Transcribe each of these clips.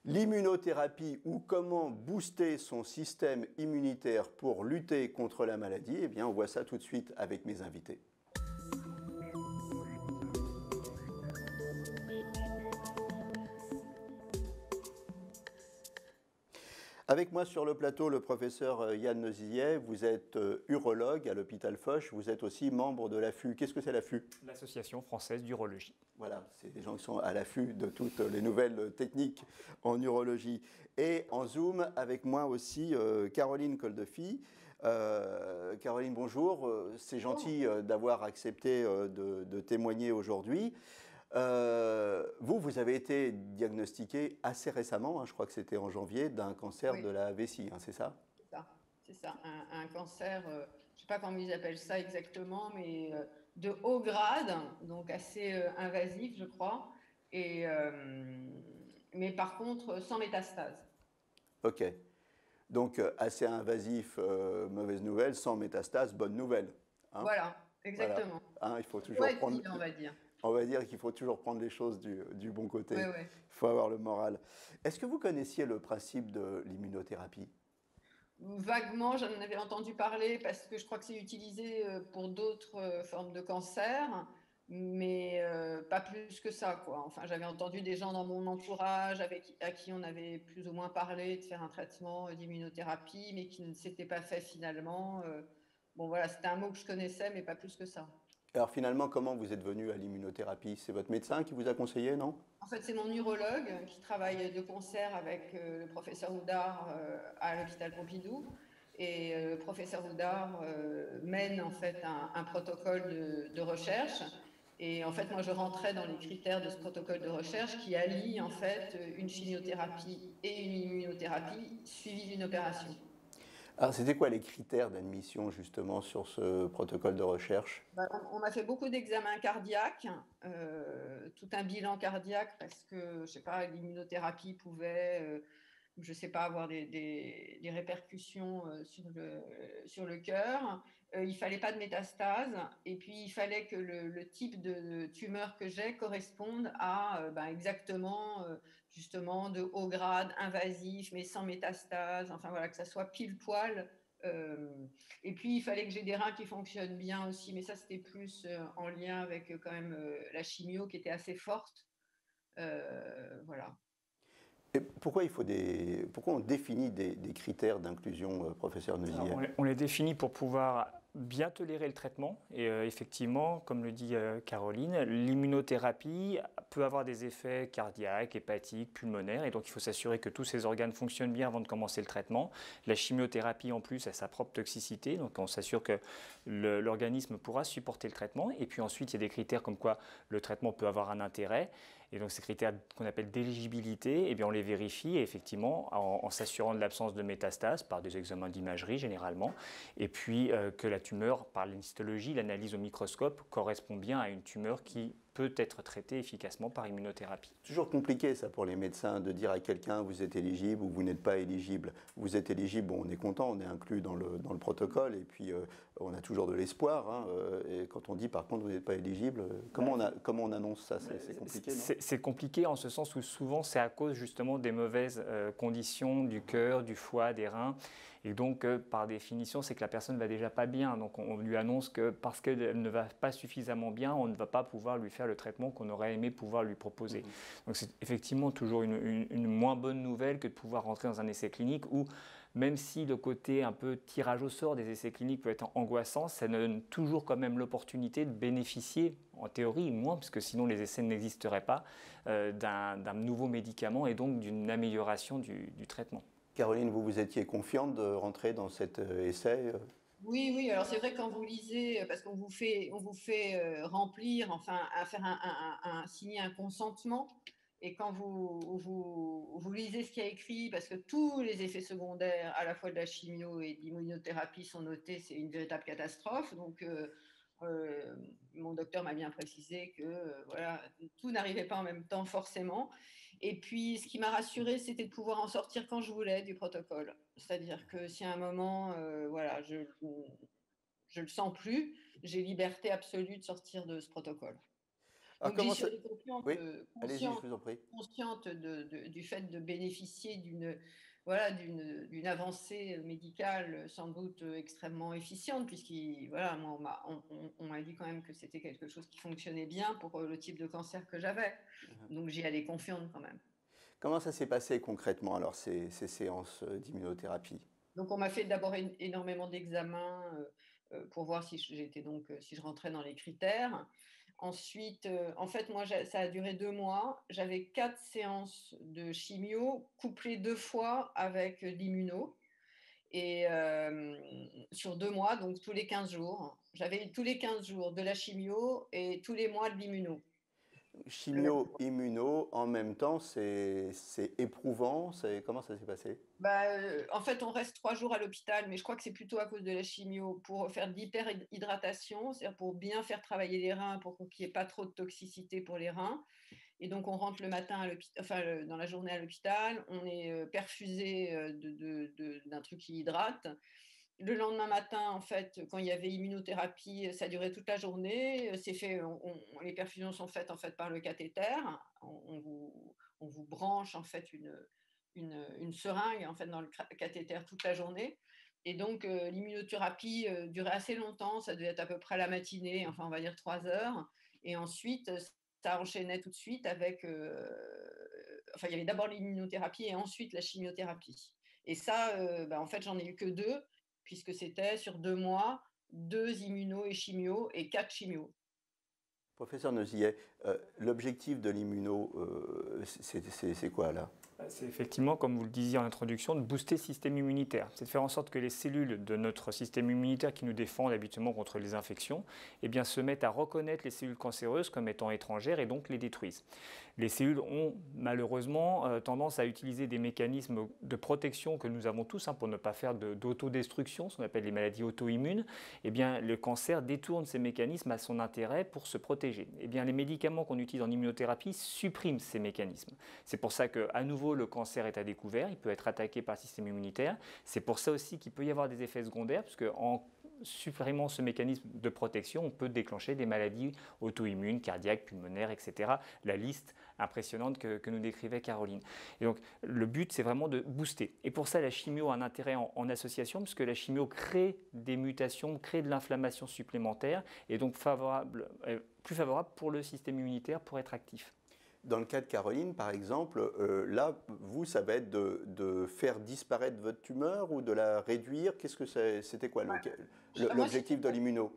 L'immunothérapie ou comment booster son système immunitaire pour lutter contre la maladie, eh bien on voit ça tout de suite avec mes invités. Avec moi sur le plateau, le professeur Yann Nozillet, vous êtes urologue à l'hôpital Foch, vous êtes aussi membre de l'AFU. Qu'est-ce que c'est l'AFU? L'Association française d'urologie. Voilà, c'est des gens qui sont à l'affût de toutes les nouvelles techniques en urologie. Et en Zoom, avec moi aussi, Caroline Coldefy. Caroline, bonjour. C'est gentil d'avoir accepté de témoigner aujourd'hui. Vous avez été diagnostiqué assez récemment, hein, je crois que c'était en janvier, d'un cancer de la vessie, hein, c'est ça? C'est ça, un cancer, je ne sais pas comment ils appellent ça exactement, mais de haut grade, donc assez invasif, je crois, et, mais par contre sans métastase. Ok, donc assez invasif, mauvaise nouvelle, sans métastase, bonne nouvelle. Hein, voilà, exactement. Voilà. Hein, il faut toujours prendre... on va dire. On va dire qu'il faut toujours prendre les choses du bon côté. Ouais. Il faut avoir le moral. Est-ce que vous connaissiez le principe de l'immunothérapie? Vaguement, j'en avais entendu parler parce que je crois que c'est utilisé pour d'autres formes de cancer, mais pas plus que ça, quoi. Enfin, j'avais entendu des gens dans mon entourage à qui on avait plus ou moins parlé de faire un traitement d'immunothérapie, mais qui ne s'était pas fait finalement. Bon, voilà, c'était un mot que je connaissais, mais pas plus que ça. Alors finalement, comment vous êtes venu à l'immunothérapie? C'est votre médecin qui vous a conseillé, non? En fait, c'est mon urologue qui travaille de concert avec le professeur Houdard à l'hôpital Pompidou. Et le professeur Houdard mène en fait un protocole de recherche. Et en fait, moi, je rentrais dans les critères de ce protocole de recherche qui allie en fait une chimiothérapie et une immunothérapie suivie d'une opération. Alors c'était quoi les critères d'admission justement sur ce protocole de recherche? On m'a fait beaucoup d'examens cardiaques, tout un bilan cardiaque parce que, je sais pas, l'immunothérapie pouvait, je sais pas, avoir des répercussions sur le cœur. Il fallait pas de métastase et puis il fallait que le type de tumeur que j'ai corresponde à exactement, justement, de haut grade, invasif, mais sans métastase. Enfin voilà, que ça soit pile poil. Et puis, il fallait que j'ai des reins qui fonctionnent bien aussi, mais ça, c'était plus en lien avec quand même la chimio qui était assez forte. Voilà. Et pourquoi pourquoi on définit des critères d'inclusion, professeur Neusier? On les définit pour pouvoir bien tolérer le traitement. Et effectivement, comme le dit Caroline, l'immunothérapie peut avoir des effets cardiaques, hépatiques, pulmonaires. Et donc, il faut s'assurer que tous ces organes fonctionnent bien avant de commencer le traitement. La chimiothérapie, en plus, a sa propre toxicité. Donc, on s'assure que l'organisme pourra supporter le traitement. Et puis ensuite, il y a des critères comme quoi le traitement peut avoir un intérêt. Et donc, ces critères qu'on appelle d'éligibilité, eh bien, on les vérifie effectivement en s'assurant de l'absence de métastase par des examens d'imagerie généralement. Et puis que la tumeur, par l'histologie, l'analyse au microscope, correspond bien à une tumeur qui peut être traitée efficacement par immunothérapie. Toujours compliqué ça pour les médecins de dire à quelqu'un vous êtes éligible ou vous n'êtes pas éligible. Vous êtes éligible, bon, on est content, on est inclus dans le protocole et puis on a toujours de l'espoir. Hein, et quand on dit par contre vous n'êtes pas éligible, comment on annonce ça? C'est compliqué, non? C'est compliqué en ce sens où souvent c'est à cause justement des mauvaises conditions du cœur, du foie, des reins. Et donc par définition c'est que la personne ne va déjà pas bien. Donc on lui annonce que parce qu'elle ne va pas suffisamment bien, on ne va pas pouvoir lui faire le traitement qu'on aurait aimé pouvoir lui proposer. Donc c'est effectivement toujours une moins bonne nouvelle que de pouvoir rentrer dans un essai clinique où même si le côté un peu tirage au sort des essais cliniques peut être angoissant, ça donne toujours quand même l'opportunité de bénéficier, en théorie moins, parce que sinon les essais n'existeraient pas, d'un nouveau médicament et donc d'une amélioration du traitement. Caroline, vous étiez confiante de rentrer dans cet essai? Oui, alors c'est vrai que quand vous lisez, parce qu'on vous fait remplir, enfin, à faire signer un consentement, et quand vous lisez ce qu'il y a écrit, parce que tous les effets secondaires, à la fois de la chimio et de l'immunothérapie, sont notés, c'est une véritable catastrophe. Donc, mon docteur m'a bien précisé que voilà, tout n'arrivait pas en même temps forcément. Et puis, ce qui m'a rassurée, c'était de pouvoir en sortir quand je voulais du protocole. C'est-à-dire que si à un moment, voilà, je le sens plus, j'ai liberté absolue de sortir de ce protocole. Donc j'y suis allée confiante, Oui, allez-y, je vous en prie. consciente du fait de bénéficier voilà, d'une avancée médicale sans doute extrêmement efficiente, voilà, moi, on m'a dit quand même que c'était quelque chose qui fonctionnait bien pour le type de cancer que j'avais. Donc j'y allais confiante quand même. Comment ça s'est passé concrètement alors ces séances d'immunothérapie? Donc on m'a fait d'abord énormément d'examens pour voir si si je rentrais dans les critères. Ensuite, en fait, moi, ça a duré 2 mois. J'avais 4 séances de chimio, couplées 2 fois avec l'immuno. Et sur 2 mois, donc tous les 15 jours. J'avais tous les 15 jours de la chimio et tous les mois de l'immuno. Chimio, immuno, en même temps, c'est éprouvant. Comment ça s'est passé? Bah, en fait, on reste 3 jours à l'hôpital, mais je crois que c'est plutôt à cause de la chimio pour faire de l'hyperhydratation, c'est-à-dire pour bien faire travailler les reins, pour qu'il n'y ait pas trop de toxicité pour les reins. Et donc, on rentre le matin à dans la journée à l'hôpital, on est perfusé d'un truc qui hydrate. Le lendemain matin, en fait, quand il y avait immunothérapie, ça durait toute la journée. C'est fait, les perfusions sont faites en fait par le cathéter. On vous branche en fait une seringue en fait dans le cathéter toute la journée. Et donc l'immunothérapie durait assez longtemps. Ça devait être à peu près la matinée, enfin on va dire 3 heures. Et ensuite, ça enchaînait tout de suite avec. Enfin, il y avait d'abord l'immunothérapie et ensuite la chimiothérapie. Et ça, en fait, j'en ai eu que 2 puisque c'était sur 2 mois, 2 immuno et chimio et 4 chimio. Professeur Nosillet, l'objectif de l'immuno, c'est quoi là? C'est effectivement, comme vous le disiez en introduction, de booster le système immunitaire. C'est de faire en sorte que les cellules de notre système immunitaire qui nous défendent habituellement contre les infections se mettent à reconnaître les cellules cancéreuses comme étant étrangères et donc les détruisent. Les cellules ont malheureusement tendance à utiliser des mécanismes de protection que nous avons tous pour ne pas faire d'autodestruction, ce qu'on appelle les maladies auto-immunes. Le cancer détourne ces mécanismes à son intérêt pour se protéger. Les médicaments qu'on utilise en immunothérapie suppriment ces mécanismes. C'est pour ça qu'à nouveau, le cancer est à découvert, il peut être attaqué par le système immunitaire. C'est pour ça aussi qu'il peut y avoir des effets secondaires, puisque en supprimant ce mécanisme de protection, on peut déclencher des maladies auto-immunes, cardiaques, pulmonaires, etc. La liste impressionnante que nous décrivait Caroline. Et donc, le but, c'est vraiment de booster. Et pour ça, la chimio a un intérêt en association, puisque la chimio crée des mutations, crée de l'inflammation supplémentaire, et donc plus favorable pour le système immunitaire pour être actif. Dans le cas de Caroline, par exemple, là, vous, ça va être de faire disparaître votre tumeur ou de la réduire. C'était quoi l'objectif de l'immuno?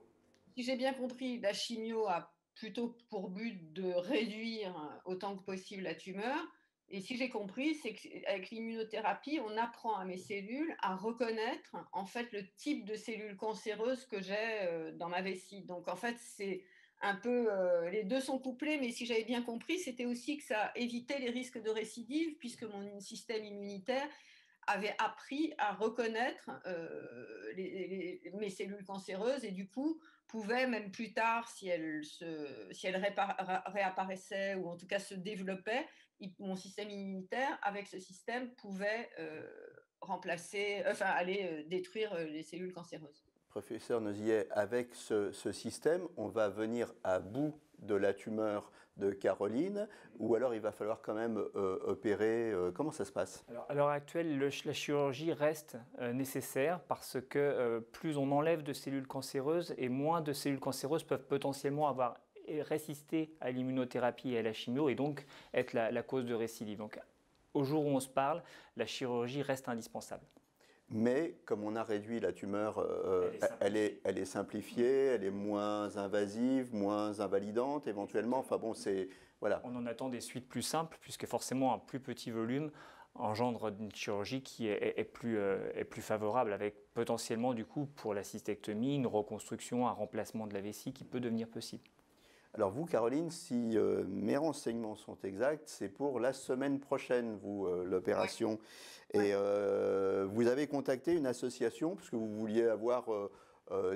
Si j'ai bien compris, la chimio a plutôt pour but de réduire autant que possible la tumeur. Et si j'ai compris, c'est qu'avec l'immunothérapie, on apprend à mes cellules à reconnaître en fait le type de cellules cancéreuses que j'ai dans ma vessie. Donc en fait, c'est un peu les deux sont couplés, mais si j'avais bien compris, c'était aussi que ça évitait les risques de récidive puisque mon système immunitaire avait appris à reconnaître mes cellules cancéreuses et du coup pouvait même plus tard, si elles réapparaissaient ou en tout cas se développaient, mon système immunitaire avec ce système pouvait aller détruire les cellules cancéreuses. Professeur Nosillet, avec ce système, on va venir à bout de la tumeur de Caroline, ou alors il va falloir quand même opérer. Comment ça se passe? Alors, à l'heure actuelle, la chirurgie reste nécessaire parce que plus on enlève de cellules cancéreuses et moins de cellules cancéreuses peuvent potentiellement avoir résisté à l'immunothérapie et à la chimio et donc être la cause de récidive. Donc, au jour où on se parle, la chirurgie reste indispensable. Mais comme on a réduit la tumeur, elle est simplifiée, elle est moins invasive, moins invalidante éventuellement. Enfin bon, voilà. On en attend des suites plus simples puisque forcément un plus petit volume engendre une chirurgie qui est plus favorable avec potentiellement du coup pour la cystectomie, une reconstruction, un remplacement de la vessie qui peut devenir possible. Alors vous, Caroline, si mes renseignements sont exacts, c'est pour la semaine prochaine, l'opération. Ouais. Et vous avez contacté une association parce que vous vouliez avoir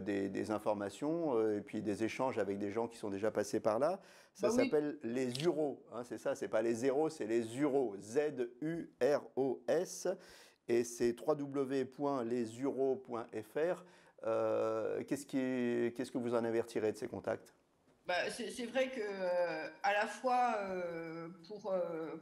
des informations et puis des échanges avec des gens qui sont déjà passés par là. Ça s'appelle les UROS, hein, c'est ça, c'est pas les zéros, c'est les UROS, Z-U-R-O-S, et c'est www.lesuros.fr. Qu'est-ce que vous en avez retiré de ces contacts? Bah, c'est vrai que à la fois pour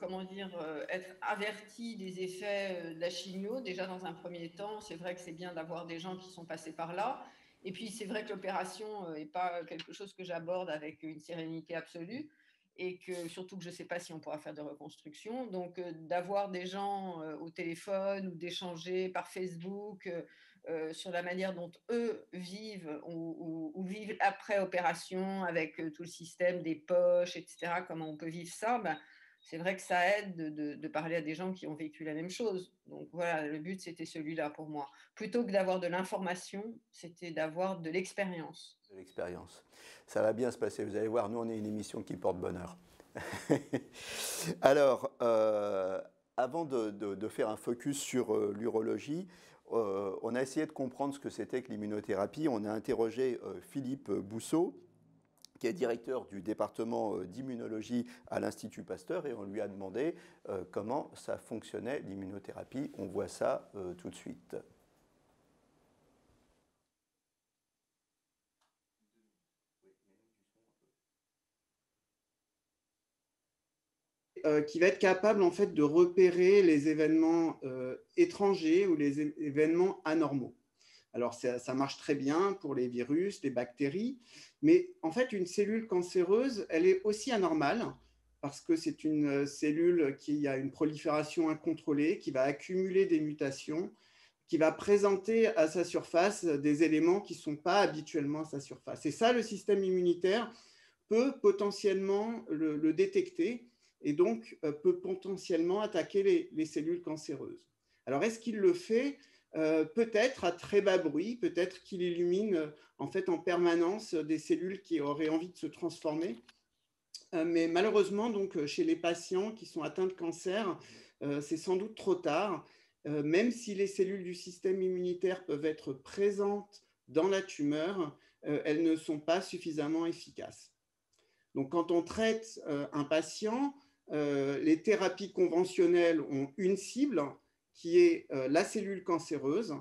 comment dire être averti des effets de la chimio, déjà dans un premier temps, c'est vrai que c'est bien d'avoir des gens qui sont passés par là. Et puis c'est vrai que l'opération n'est pas quelque chose que j'aborde avec une sérénité absolue et que surtout que je ne sais pas si on pourra faire de reconstruction. Donc d'avoir des gens au téléphone ou d'échanger par Facebook sur la manière dont eux vivent ou vivent après opération avec tout le système des poches, etc., comment on peut vivre ça, ben, c'est vrai que ça aide de parler à des gens qui ont vécu la même chose. Donc voilà, le but, c'était celui-là pour moi. Plutôt que d'avoir de l'information, c'était d'avoir de l'expérience. De l'expérience. Ça va bien se passer, vous allez voir, nous on est une émission qui porte bonheur. Alors, avant de faire un focus sur l'urologie, on a essayé de comprendre ce que c'était que l'immunothérapie. On a interrogé Philippe Bousseau, qui est directeur du département d'immunologie à l'Institut Pasteur, et on lui a demandé comment ça fonctionnait l'immunothérapie. On voit ça tout de suite. Qui va être capable en fait de repérer les événements étrangers ou les événements anormaux. Alors ça marche très bien pour les virus, les bactéries, mais en fait une cellule cancéreuse, elle est aussi anormale parce que c'est une cellule qui a une prolifération incontrôlée, qui va accumuler des mutations, qui va présenter à sa surface des éléments qui ne sont pas habituellement à sa surface. Et ça, le système immunitaire peut potentiellement le détecter et donc peut potentiellement attaquer les cellules cancéreuses. Alors, est-ce qu'il le fait? Peut-être à très bas bruit, peut-être qu'il illumine en fait en permanence des cellules qui auraient envie de se transformer. Mais malheureusement, donc, chez les patients qui sont atteints de cancer, c'est sans doute trop tard. Même si les cellules du système immunitaire peuvent être présentes dans la tumeur, elles ne sont pas suffisamment efficaces. Donc, quand on traite un patient, les thérapies conventionnelles ont une cible qui est la cellule cancéreuse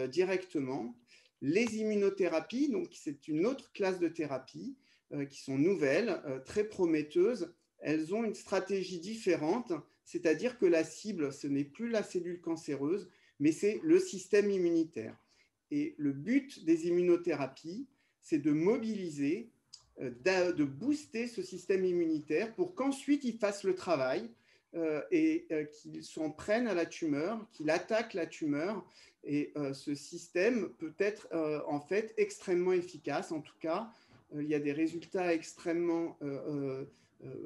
directement. Les immunothérapies, donc c'est une autre classe de thérapie qui sont nouvelles, très prometteuses. Elles ont une stratégie différente, c'est-à-dire que la cible, ce n'est plus la cellule cancéreuse, mais c'est le système immunitaire. Et le but des immunothérapies, c'est de mobiliser, de booster ce système immunitaire pour qu'ensuite il fasse le travail et qu'il s'en prenne à la tumeur, qu'il attaque la tumeur. Et ce système peut être en fait extrêmement efficace. En tout cas, il y a des résultats extrêmement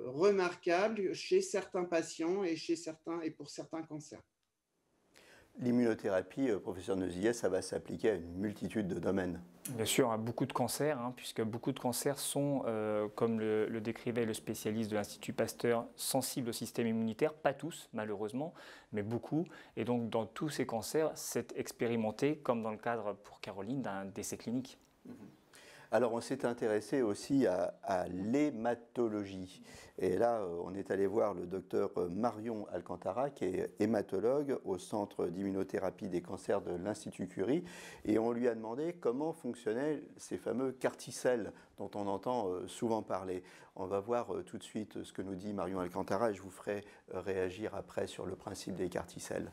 remarquables chez certains patients et pour certains cancers. L'immunothérapie, professeur Neusillet, ça va s'appliquer à une multitude de domaines. Bien sûr, à beaucoup de cancers, puisque beaucoup de cancers sont, comme le décrivait le spécialiste de l'Institut Pasteur, sensibles au système immunitaire. Pas tous, malheureusement, mais beaucoup. Et donc, dans tous ces cancers, c'est expérimenté, comme dans le cadre pour Caroline, d'un décès clinique. Alors, on s'est intéressé aussi à l'hématologie. Et là, on est allé voir le docteur Marion Alcantara, qui est hématologue au Centre d'immunothérapie des cancers de l'Institut Curie. Et on lui a demandé comment fonctionnaient ces fameux CAR-T-cells dont on entend souvent parler. On va voir tout de suite ce que nous dit Marion Alcantara et je vous ferai réagir après sur le principe des CAR-T-cells.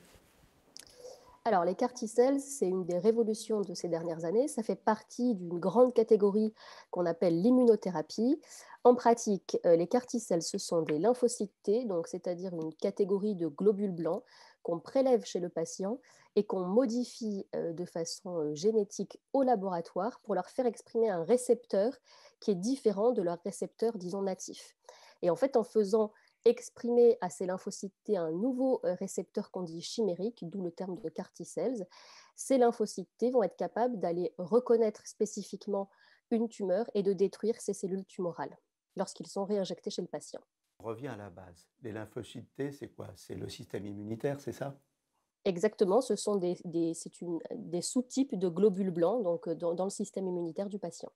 Alors, les CAR-T-cells, c'est une des révolutions de ces dernières années. Ça fait partie d'une grande catégorie qu'on appelle l'immunothérapie. En pratique, les CAR-T-cells, ce sont des lymphocytes T, donc c'est-à-dire une catégorie de globules blancs qu'on prélève chez le patient et qu'on modifie de façon génétique au laboratoire pour leur faire exprimer un récepteur qui est différent de leur récepteur, disons, natif. Et en fait, en faisant exprimer à ces lymphocytes T un nouveau récepteur qu'on dit chimérique, d'où le terme de CAR-T-cells, ces lymphocytes T vont être capables d'aller reconnaître spécifiquement une tumeur et de détruire ces cellules tumorales lorsqu'ils sont réinjectés chez le patient. On revient à la base. Les lymphocytes T, c'est quoi? C'est le système immunitaire, c'est ça? Exactement, ce sont des sous-types de globules blancs donc, dans le système immunitaire du patient.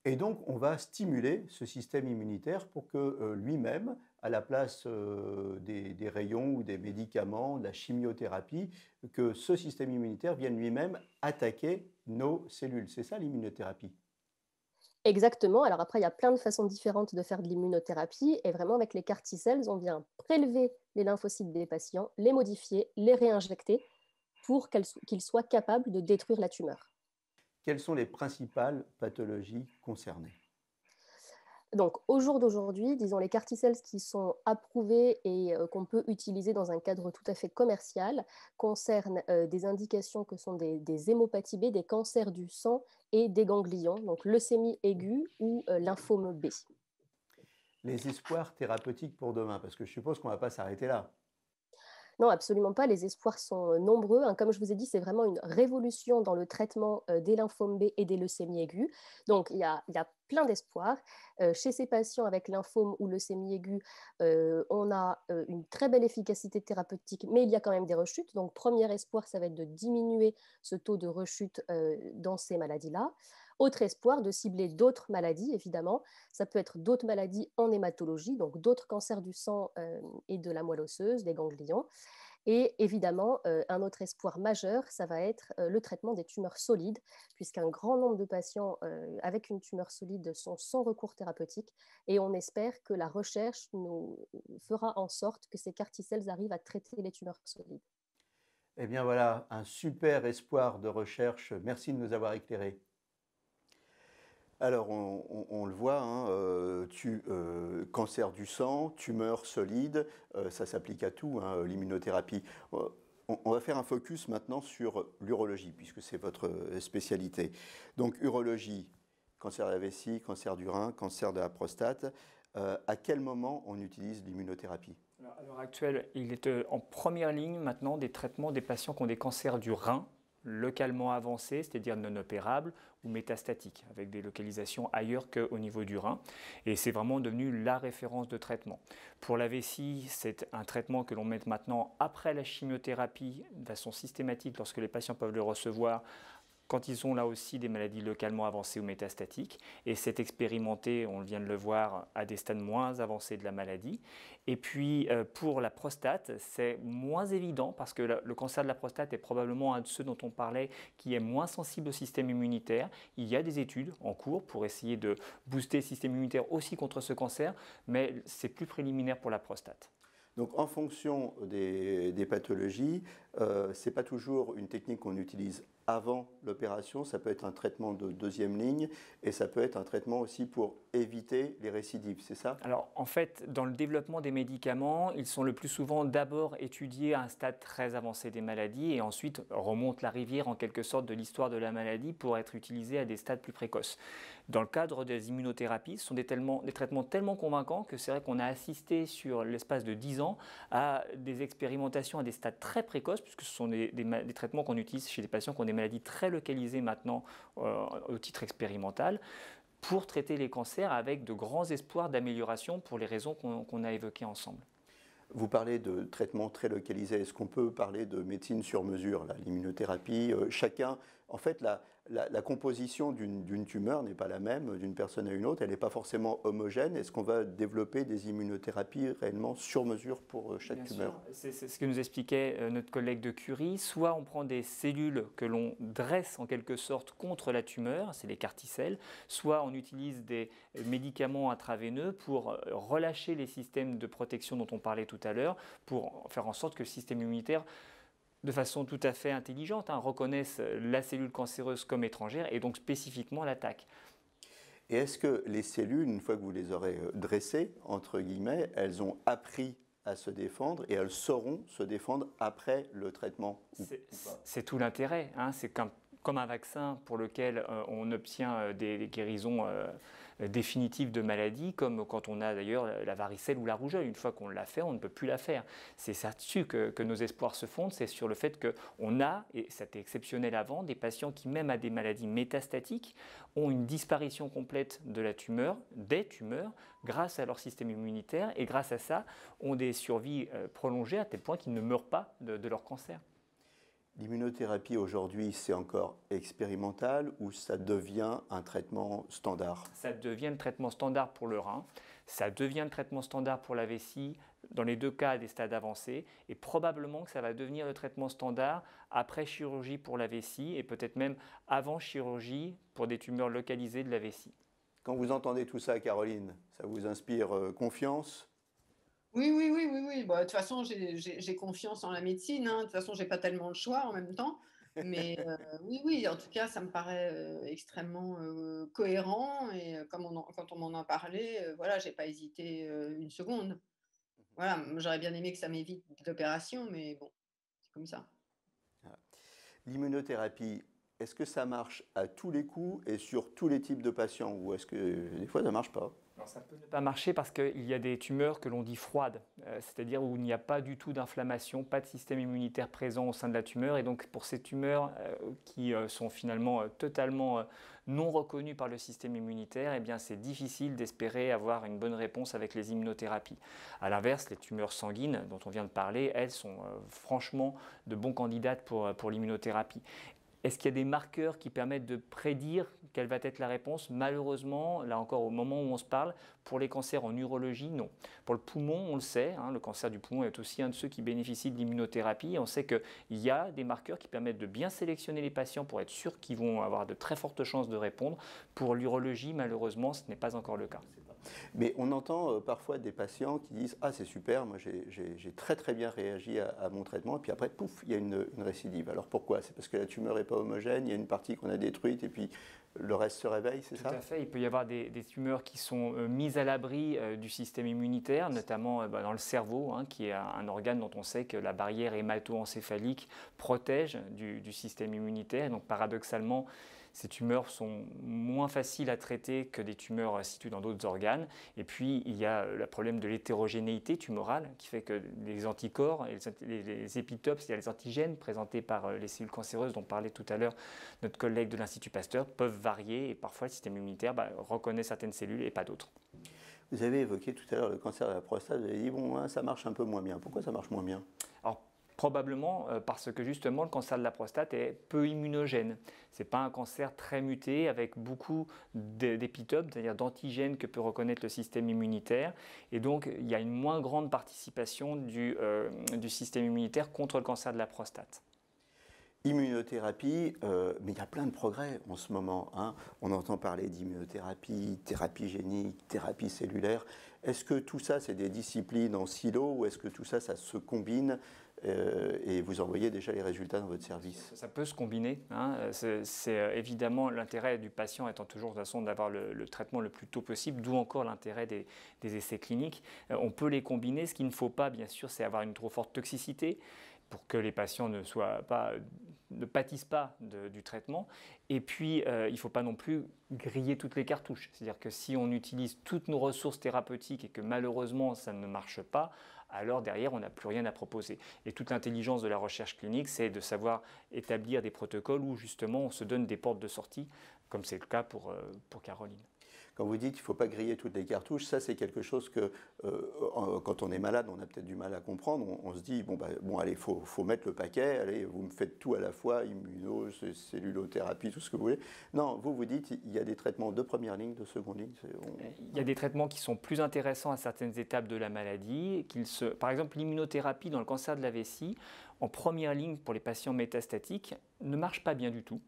Et donc, on va stimuler ce système immunitaire pour que lui-même, à la place des rayons ou des médicaments, de la chimiothérapie, que ce système immunitaire vienne lui-même attaquer nos cellules. C'est ça l'immunothérapie? Exactement. Alors après, il y a plein de façons différentes de faire de l'immunothérapie. Et vraiment, avec les CAR T-cells, on vient prélever les lymphocytes des patients, les modifier, les réinjecter pour qu'ils soient capables de détruire la tumeur. Quelles sont les principales pathologies concernées? Donc, au jour d'aujourd'hui, disons les CAR T-cells qui sont approuvés et qu'on peut utiliser dans un cadre tout à fait commercial concernent des indications que sont des hémopathies B, des cancers du sang et des ganglions, donc leucémie aiguë ou lymphome B. Les espoirs thérapeutiques pour demain, parce que je suppose qu'on ne va pas s'arrêter là. Non, absolument pas. Les espoirs sont nombreux, hein. Comme je vous ai dit, c'est vraiment une révolution dans le traitement des lymphomes B et des leucémies aiguës. Donc, il y a plein d'espoirs. Chez ces patients avec lymphome ou leucémie aiguë, on a une très belle efficacité thérapeutique, mais il y a quand même des rechutes. Donc, premier espoir, ça va être de diminuer ce taux de rechute dans ces maladies-là. Autre espoir, de cibler d'autres maladies, évidemment. Ça peut être d'autres maladies en hématologie, donc d'autres cancers du sang et de la moelle osseuse, des ganglions. Et évidemment, un autre espoir majeur, ça va être le traitement des tumeurs solides, puisqu'un grand nombre de patients avec une tumeur solide sont sans recours thérapeutique. Et on espère que la recherche nous fera en sorte que ces CAR T-cells arrivent à traiter les tumeurs solides. Eh bien voilà, un super espoir de recherche. Merci de nous avoir éclairés. Alors, on le voit, hein, cancer du sang, tumeur solide, ça s'applique à tout, hein, l'immunothérapie. On va faire un focus maintenant sur l'urologie, puisque c'est votre spécialité. Donc, urologie, cancer de la vessie, cancer du rein, cancer de la prostate. À quel moment on utilise l'immunothérapie? À l'heure actuelle, il est en première ligne maintenant des traitements des patients qui ont des cancers du rein, localement avancés, c'est-à-dire non opérables ou métastatiques, avec des localisations ailleurs qu'au niveau du rein. Et c'est vraiment devenu la référence de traitement. Pour la vessie, c'est un traitement que l'on met maintenant après la chimiothérapie de façon systématique lorsque les patients peuvent le recevoir, quand ils ont là aussi des maladies localement avancées ou métastatiques. Et c'est expérimenté, on vient de le voir, à des stades moins avancés de la maladie. Et puis pour la prostate, c'est moins évident parce que le cancer de la prostate est probablement un de ceux dont on parlait qui est moins sensible au système immunitaire. Il y a des études en cours pour essayer de booster le système immunitaire aussi contre ce cancer, mais c'est plus préliminaire pour la prostate. Donc, en fonction des pathologies, ce n'est pas toujours une technique qu'on utilise avant l'opération, ça peut être un traitement de deuxième ligne et ça peut être un traitement aussi pour éviter les récidives, c'est ça? Alors en fait, dans le développement des médicaments, ils sont le plus souvent d'abord étudiés à un stade très avancé des maladies et ensuite remontent la rivière en quelque sorte de l'histoire de la maladie pour être utilisés à des stades plus précoces. Dans le cadre des immunothérapies, ce sont des traitements tellement convaincants que c'est vrai qu'on a assisté sur l'espace de 10 ans à des expérimentations à des stades très précoces, puisque ce sont des traitements qu'on utilise chez des patients qui ont des maladies très localisées maintenant au titre expérimental, pour traiter les cancers avec de grands espoirs d'amélioration pour les raisons qu'on a évoquées ensemble. Vous parlez de traitements très localisés. Est-ce qu'on peut parler de médecine sur mesure, l'immunothérapie? Chacun, en fait, la composition d'une tumeur n'est pas la même d'une personne à une autre. Elle n'est pas forcément homogène. Est-ce qu'on va développer des immunothérapies réellement sur mesure pour chaque tumeur? C'est ce que nous expliquait notre collègue de Curie. Soit on prend des cellules que l'on dresse en quelque sorte contre la tumeur, c'est les CAR T-cells, soit on utilise des médicaments intraveineux pour relâcher les systèmes de protection dont on parlait tout à l'heure, pour faire en sorte que le système immunitaire, de façon tout à fait intelligente, reconnaisse la cellule cancéreuse comme étrangère et donc spécifiquement l'attaque. Et est-ce que les cellules, une fois que vous les aurez dressées, entre guillemets, elles ont appris à se défendre et elles sauront se défendre après le traitement? C'est tout l'intérêt. C'est comme un vaccin pour lequel on obtient des guérisons définitives de maladies, comme quand on a d'ailleurs la varicelle ou la rougeole. Une fois qu'on l'a fait, on ne peut plus la faire. C'est là-dessus que nos espoirs se fondent, c'est sur le fait qu'on a, et c'était exceptionnel avant, des patients qui, même à des maladies métastatiques, ont une disparition complète de la tumeur, des tumeurs, grâce à leur système immunitaire, et grâce à ça, ont des survies prolongées à tel point qu'ils ne meurent pas de leur cancer. L'immunothérapie aujourd'hui, c'est encore expérimental ou ça devient un traitement standard? Ça devient le traitement standard pour le rein, ça devient le traitement standard pour la vessie, dans les deux cas à des stades avancés, et probablement que ça va devenir le traitement standard après chirurgie pour la vessie et peut-être même avant chirurgie pour des tumeurs localisées de la vessie. Quand vous entendez tout ça, Caroline, ça vous inspire confiance? Oui, oui, oui, oui, oui. Bah, de toute façon, j'ai confiance en la médecine, hein. De toute façon, j'ai pas tellement le choix en même temps. Mais oui, oui, en tout cas, ça me paraît extrêmement cohérent. Et quand on m'en a parlé, voilà, j'ai pas hésité une seconde. Voilà, j'aurais bien aimé que ça m'évite l'opération, mais bon, c'est comme ça. L'immunothérapie, est-ce que ça marche à tous les coups et sur tous les types de patients ou est-ce que des fois ça ne marche pas? Alors, ça peut ne pas marcher parce qu'il y a des tumeurs que l'on dit froides, c'est-à-dire où il n'y a pas du tout d'inflammation, pas de système immunitaire présent au sein de la tumeur. Et donc pour ces tumeurs qui sont finalement totalement non reconnues par le système immunitaire, eh bien c'est difficile d'espérer avoir une bonne réponse avec les immunothérapies. À l'inverse, les tumeurs sanguines dont on vient de parler, elles sont franchement de bons candidates pour l'immunothérapie. Est-ce qu'il y a des marqueurs qui permettent de prédire quelle va être la réponse? Malheureusement, là encore au moment où on se parle, pour les cancers en urologie, non. Pour le poumon, on le sait, hein, le cancer du poumon est aussi un de ceux qui bénéficient de l'immunothérapie. On sait qu'il y a des marqueurs qui permettent de bien sélectionner les patients pour être sûr qu'ils vont avoir de très fortes chances de répondre. Pour l'urologie, malheureusement, ce n'est pas encore le cas. Mais on entend parfois des patients qui disent « Ah, c'est super, moi j'ai très très bien réagi à mon traitement » et puis après, pouf, il y a une récidive. Alors pourquoi? C'est parce que la tumeur n'est pas homogène, il y a une partie qu'on a détruite et puis le reste se réveille, c'est ça? Tout à fait. Il peut y avoir des tumeurs qui sont mises à l'abri du système immunitaire, notamment dans le cerveau, hein, qui est un organe dont on sait que la barrière hémato-encéphalique protège du système immunitaire. Et donc paradoxalement, ces tumeurs sont moins faciles à traiter que des tumeurs situées dans d'autres organes. Et puis, il y a le problème de l'hétérogénéité tumorale qui fait que les anticorps et les épitopes, c'est-à-dire les antigènes présentés par les cellules cancéreuses dont parlait tout à l'heure notre collègue de l'Institut Pasteur, peuvent varier et parfois le système immunitaire reconnaît certaines cellules et pas d'autres. Vous avez évoqué tout à l'heure le cancer de la prostate, vous avez dit « Bon, hein, ça marche un peu moins bien ». Pourquoi ça marche moins bien? Alors, probablement parce que justement le cancer de la prostate est peu immunogène. Ce n'est pas un cancer très muté avec beaucoup d'épitopes, c'est-à-dire d'antigènes que peut reconnaître le système immunitaire. Et donc il y a une moins grande participation du système immunitaire contre le cancer de la prostate. Immunothérapie, mais il y a plein de progrès en ce moment, hein. On entend parler d'immunothérapie, thérapie génique, thérapie cellulaire. Est-ce que tout ça, c'est des disciplines en silo ou est-ce que tout ça, ça se combine et vous envoyez déjà les résultats dans votre service? Ça peut se combiner, hein. C'est évidemment l'intérêt du patient étant toujours de toute façon d'avoir le traitement le plus tôt possible, d'où encore l'intérêt des essais cliniques. On peut les combiner. Ce qu'il ne faut pas, bien sûr, c'est avoir une trop forte toxicité pour que les patients ne pâtissent pas du traitement. Et puis, il ne faut pas non plus griller toutes les cartouches. C'est-à-dire que si on utilise toutes nos ressources thérapeutiques et que malheureusement ça ne marche pas, alors derrière, on n'a plus rien à proposer. Et toute l'intelligence de la recherche clinique, c'est de savoir établir des protocoles où justement on se donne des portes de sortie, comme c'est le cas pour Caroline. Quand vous dites qu'il ne faut pas griller toutes les cartouches, ça c'est quelque chose que quand on est malade, on a peut-être du mal à comprendre. On se dit, bon allez, faut mettre le paquet, allez, vous me faites tout à la fois, cellulothérapie, tout ce que vous voulez. Non, vous dites, il y a des traitements de première ligne, de seconde ligne. Il y a des traitements qui sont plus intéressants à certaines étapes de la maladie. Par exemple, l'immunothérapie dans le cancer de la vessie, en première ligne pour les patients métastatiques, ne marche pas bien du tout.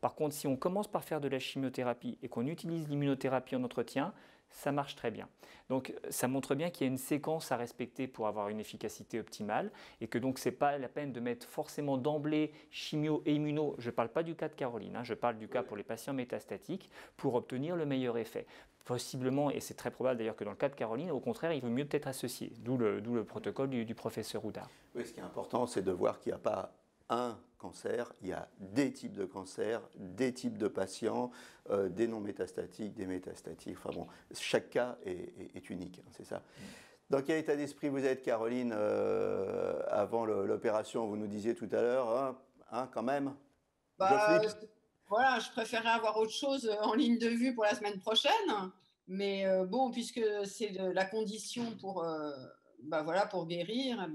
Par contre, si on commence par faire de la chimiothérapie et qu'on utilise l'immunothérapie en entretien, ça marche très bien. Donc ça montre bien qu'il y a une séquence à respecter pour avoir une efficacité optimale et que donc ce n'est pas la peine de mettre forcément d'emblée chimio et immuno. Je ne parle pas du cas de Caroline, hein, je parle du cas pour les patients métastatiques pour obtenir le meilleur effet. Possiblement, et c'est très probable d'ailleurs que dans le cas de Caroline, au contraire, il vaut mieux peut-être associer, d'où le protocole du professeur Houdard. Oui, ce qui est important, c'est de voir qu'il n'y a pas un cancer, il y a des types de cancers, des types de patients, des non métastatiques, des métastatiques. Enfin bon, chaque cas est unique, hein, c'est ça. Dans quel état d'esprit vous êtes, Caroline, avant l'opération? Vous nous disiez tout à l'heure, hein, quand même. Voilà, je préférais avoir autre chose en ligne de vue pour la semaine prochaine. Mais bon, puisque c'est la condition pour guérir,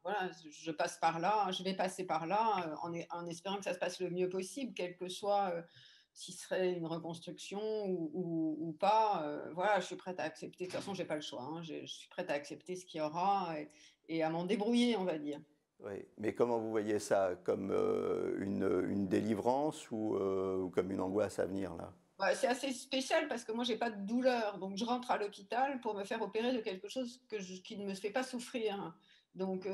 voilà, je passe par là, je vais passer par là en espérant que ça se passe le mieux possible, quel que soit si ce serait une reconstruction ou pas. Voilà, je suis prête à accepter. De toute façon, je n'ai pas le choix, hein, je suis prête à accepter ce qu'il y aura et à m'en débrouiller, on va dire. Oui, mais comment vous voyez ça? Comme une délivrance ou comme une angoisse à venir là? C'est assez spécial parce que moi, j'ai pas de douleur. Donc, je rentre à l'hôpital pour me faire opérer de quelque chose qui ne me fait pas souffrir. Donc,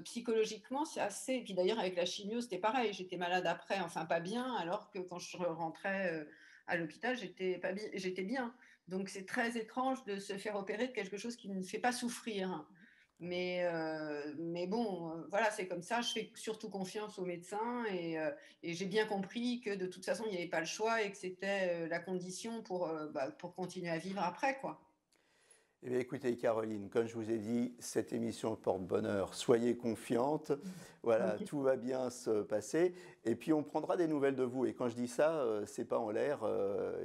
psychologiquement, c'est assez. Et puis d'ailleurs, avec la chimio, c'était pareil. J'étais malade après, enfin pas bien, alors que quand je rentrais à l'hôpital, j'étais bien. Donc, c'est très étrange de se faire opérer de quelque chose qui ne fait pas souffrir. Mais bon, voilà, c'est comme ça. Je fais surtout confiance aux médecins et j'ai bien compris que de toute façon, il n'y avait pas le choix et que c'était la condition pour continuer à vivre après, quoi. Eh bien, écoutez, Caroline, comme je vous ai dit, cette émission porte bonheur. Soyez confiante. Voilà, tout va bien se passer. Et puis, on prendra des nouvelles de vous. Et quand je dis ça, c'est pas en l'air.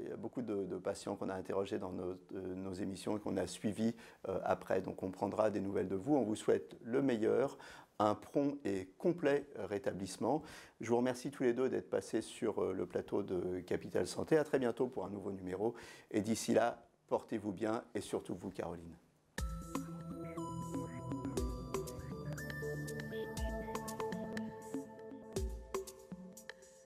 Il y a beaucoup de patients qu'on a interrogés dans nos émissions et qu'on a suivis après. Donc, on prendra des nouvelles de vous. On vous souhaite le meilleur, un prompt et complet rétablissement. Je vous remercie tous les deux d'être passés sur le plateau de Capital Santé. À très bientôt pour un nouveau numéro. Et d'ici là, portez-vous bien et surtout vous, Caroline.